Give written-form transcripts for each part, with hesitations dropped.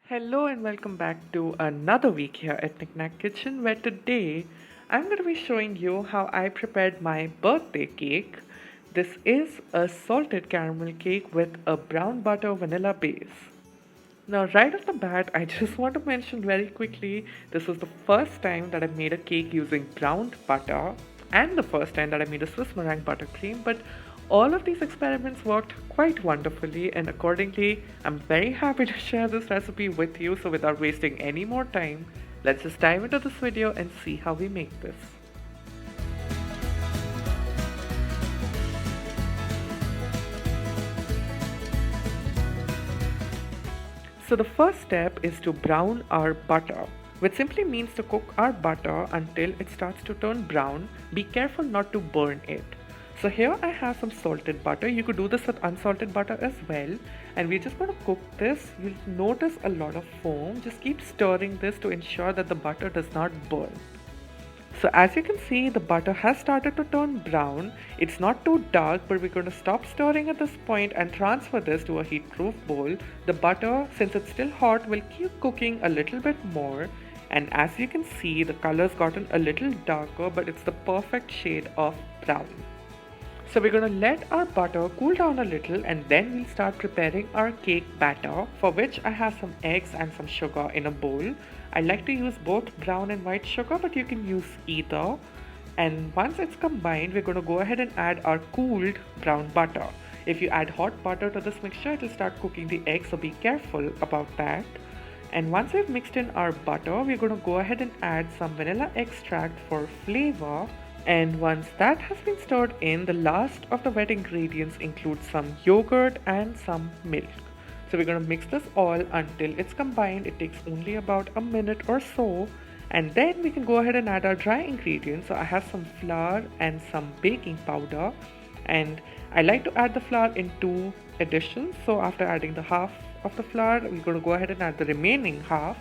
Hello and welcome back to another week here at Knickknack Kitchen, where today I'm going to be showing you how I prepared my birthday cake. This is a salted caramel cake with a brown butter vanilla base. Now, right off the bat, I just want to mention very quickly this was the first time that I made a cake using brown butter and the first time that I made a Swiss meringue buttercream, but all of these experiments worked quite wonderfully, and accordingly, I'm very happy to share this recipe with you. So, without wasting any more time, let's just dive into this video and see how we make this. So the first step is to brown our butter, which simply means to cook our butter until it starts to turn brown. Be careful not to burn it. So here I have some salted butter. You could do this with unsalted butter as well. And we're just going to cook this. You'll notice a lot of foam. Just keep stirring this to ensure that the butter does not burn. So as you can see, the butter has started to turn brown. It's not too dark, but we're going to stop stirring at this point and transfer this to a heat-proof bowl. The butter, since it's still hot, will keep cooking a little bit more. And as you can see, the color's gotten a little darker, but it's the perfect shade of brown. So we're going to let our butter cool down a little, and then we'll start preparing our cake batter, for which I have some eggs and some sugar in a bowl. I like to use both brown and white sugar, but you can use either. And once it's combined, we're going to go ahead and add our cooled brown butter. If you add hot butter to this mixture, it will start cooking the eggs, so be careful about that. And once we've mixed in our butter, we're going to go ahead and add some vanilla extract for flavor. And once that has been stirred in, the last of the wet ingredients include some yogurt and some milk. So we're going to mix this all until it's combined. It takes only about a minute or so. And then we can go ahead and add our dry ingredients. So I have some flour and some baking powder. And I like to add the flour in two additions. So after adding the half of the flour, we're going to go ahead and add the remaining half.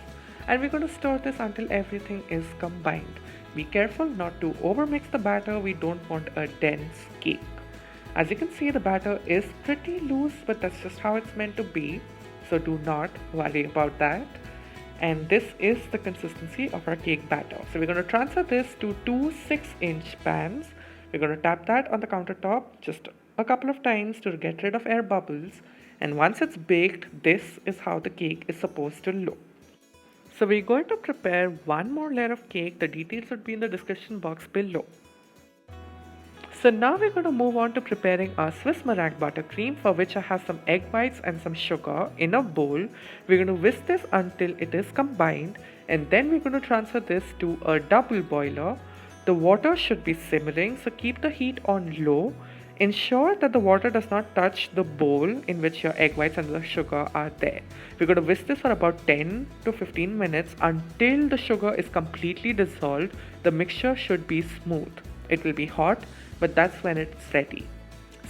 And we're going to stir this until everything is combined. Be careful not to overmix the batter. We don't want a dense cake. As you can see, the batter is pretty loose, but that's just how it's meant to be. So do not worry about that. And this is the consistency of our cake batter. So we're going to transfer this to two 6-inch pans. We're going to tap that on the countertop just a couple of times to get rid of air bubbles. And once it's baked, this is how the cake is supposed to look. So we're going to prepare one more layer of cake. The details would be in the description box below. So now we're going to move on to preparing our Swiss meringue buttercream, for which I have some egg whites and some sugar in a bowl. We're going to whisk this until it is combined, and then we're going to transfer this to a double boiler. The water should be simmering, so keep the heat on low. Ensure that the water does not touch the bowl in which your egg whites and the sugar are there. We're going to whisk this for about 10 to 15 minutes until the sugar is completely dissolved. The mixture should be smooth. It will be hot, but that's when it's ready.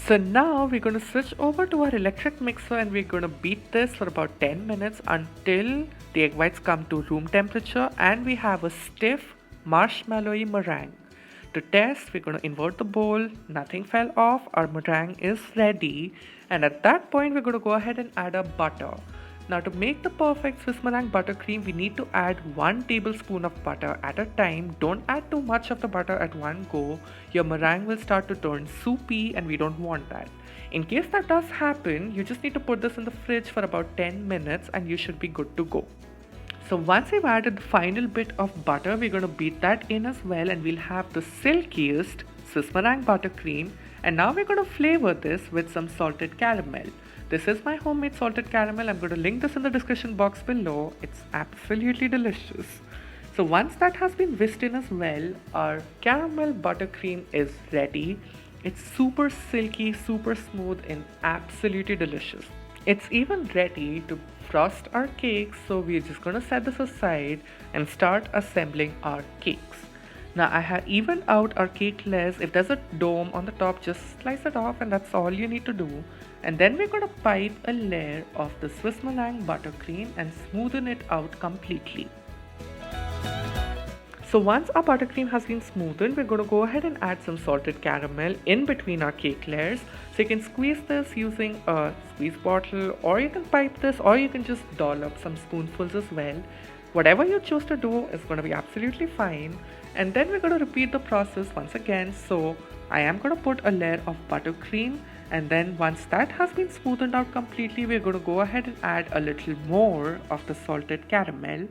So now we're going to switch over to our electric mixer, and we're going to beat this for about 10 minutes until the egg whites come to room temperature and we have a stiff marshmallowy meringue. To test, we're going to invert the bowl. Nothing fell off. Our meringue is ready. And at that point, we're going to go ahead and add our butter. Now, to make the perfect Swiss meringue buttercream, we need to add 1 tablespoon of butter at a time. Don't add too much of the butter at one go. Your meringue will start to turn soupy, and we don't want that. In case that does happen, you just need to put this in the fridge for about 10 minutes and you should be good to go. So once we've added the final bit of butter, we're going to beat that in as well, and we'll have the silkiest Swiss meringue buttercream. And now we're going to flavor this with some salted caramel. This is my homemade salted caramel. I'm going to link this in the description box below. It's absolutely delicious. So once that has been whisked in as well, our caramel buttercream is ready. It's super silky, super smooth, and absolutely delicious. It's even ready to frost our cakes, so we're just going to set this aside and start assembling our cakes. Now I have evened out our cake layers. If there's a dome on the top, just slice it off, and that's all you need to do. And then we're going to pipe a layer of the Swiss meringue buttercream and smoothen it out completely. So once our buttercream has been smoothened, we're going to go ahead and add some salted caramel in between our cake layers. So you can squeeze this using a squeeze bottle, or you can pipe this, or you can just dollop some spoonfuls as well. Whatever you choose to do is going to be absolutely fine. And then we're going to repeat the process once again. So I am going to put a layer of buttercream, and then once that has been smoothened out completely, we're going to go ahead and add a little more of the salted caramel.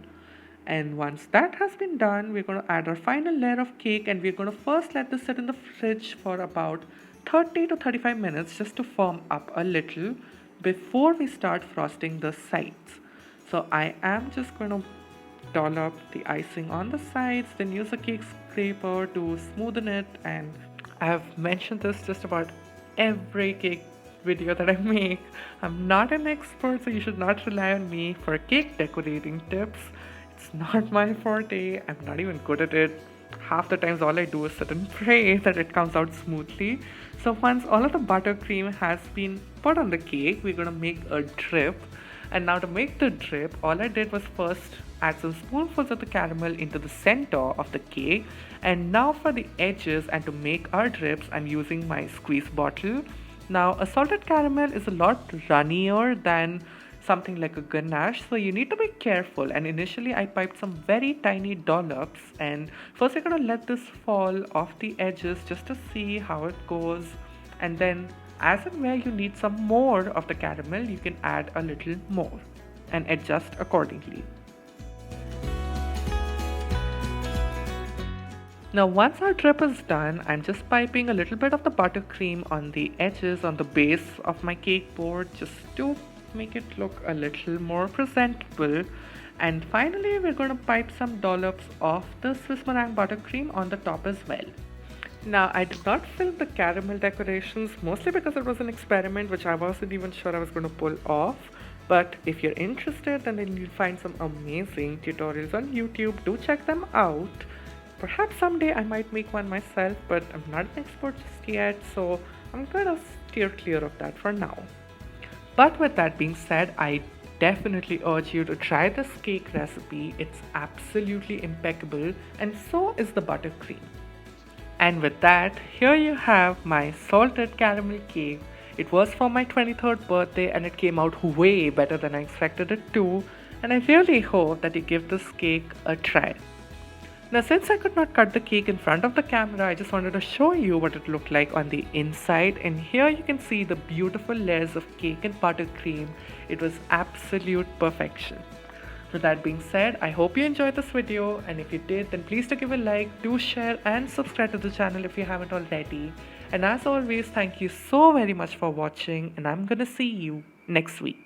And once that has been done, we're going to add our final layer of cake, and we're going to first let this sit in the fridge for about 30 to 35 minutes just to firm up a little before we start frosting the sides. So I am just going to dollop the icing on the sides, then use a cake scraper to smoothen it. And I have mentioned this just about every cake video that I make. I'm not an expert, so you should not rely on me for cake decorating tips. It's not my forte. I'm not even good at it. Half the times all I do is sit and pray that it comes out smoothly. So once all of the buttercream has been put on the cake, we're going to make a drip. And now to make the drip, all I did was first add some spoonfuls of the caramel into the center of the cake. And now for the edges and to make our drips, I'm using my squeeze bottle. Now a salted caramel is a lot runnier than something like a ganache, so you need to be careful. And initially I piped some very tiny dollops, and first you're going to let this fall off the edges just to see how it goes. And then as and where you need some more of the caramel, you can add a little more and adjust accordingly. Now once our drip is done, I'm just piping a little bit of the buttercream on the edges, on the base of my cake board, just to make it look a little more presentable. And finally we're going to pipe some dollops of the Swiss meringue buttercream on the top as well. Now I did not film the caramel decorations, mostly because it was an experiment which I wasn't even sure I was going to pull off. But if you're interested, then you'll find some amazing tutorials on YouTube. Do check them out. Perhaps someday I might make one myself, but I'm not an expert just yet, so I'm gonna steer clear of that for now. But with that being said, I definitely urge you to try this cake recipe. It's absolutely impeccable, and so is the buttercream. And with that, here you have my salted caramel cake. It was for my 23rd birthday, and it came out way better than I expected it to, and I really hope that you give this cake a try. Now since I could not cut the cake in front of the camera, I just wanted to show you what it looked like on the inside, and here you can see the beautiful layers of cake and buttercream. It was absolute perfection. With that being said, I hope you enjoyed this video, and if you did, then please do give a like, do share and subscribe to the channel if you haven't already. And as always, thank you so very much for watching, and I'm gonna see you next week.